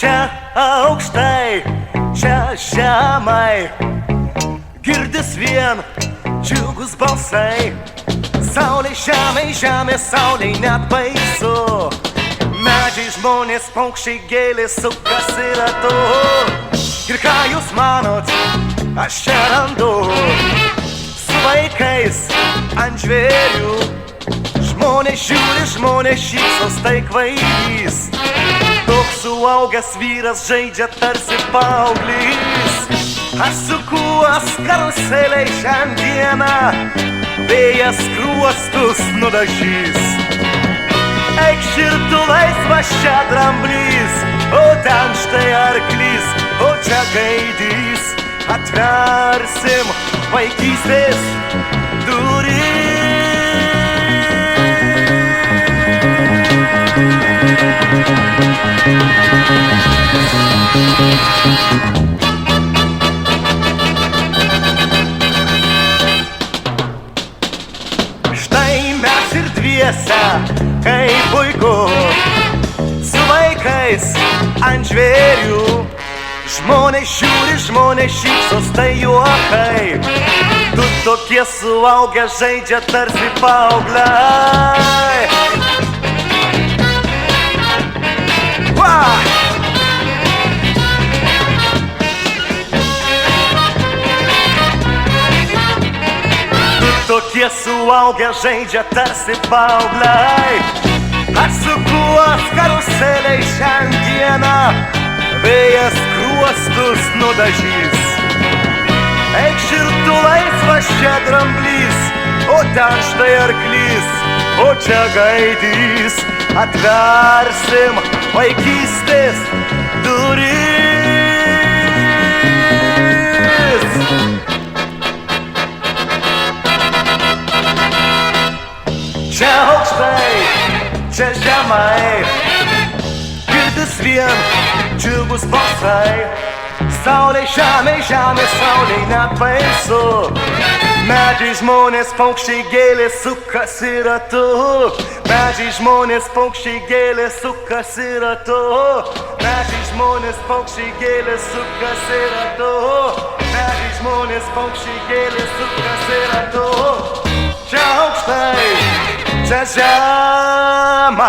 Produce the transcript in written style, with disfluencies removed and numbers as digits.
Čia aukštai, čia žemai, girdis vien džiugus balsai. Saulė, žemė, žemė, saulė net baisu. Medžiai, žmonės, paukščiai, gėlės sukasi ratu. Ir ką jūs manot, aš čia randu su vaikais ant žvėrių. Žmonės žiūri, žmonės šypsos, tai kvailys. Toks suaugęs vyras žaidžia tarsi paauglys. Aš sukuos karuselei šiandieną, vėjas skruostus nudažys. Eik širtų laisvas čia dramblys, o ten štai arklys, o čia gaidys. Atversim vaikystės duris. Štai mes ir dviese, kaip puiku, su vaikais ant žvėrių. Žmonės žiūri, žmonės šypsos, tai juokai. Tu tokie suaugę žaidžia tarsi paaugliai. Tokie suaugę žaidžia tarsi paaugliai. Aš sukuos karuselei šiandieną, vėjas skruostus nudažys. Eik širtų laisvas čia dramblys, o ten štai arklys, o čia gaidys. Atversim vaikystės duris. Čia aukštai, čia žemai, girdis vien džiugus balsai. Saulė, žemė, žemė, saulė net baisu. Medžiai, žmonės, paukščiai, gėlės sukasi ratu. Medžiai, žmonės, paukščiai, gėlės sukasi ratu. Medžiai, žmonės, paukščiai, gėlės sukasi ratu. Medžiai, žmonės, paukščiai, gėlės sukasi ratu. Čia aukštai, čia žemai.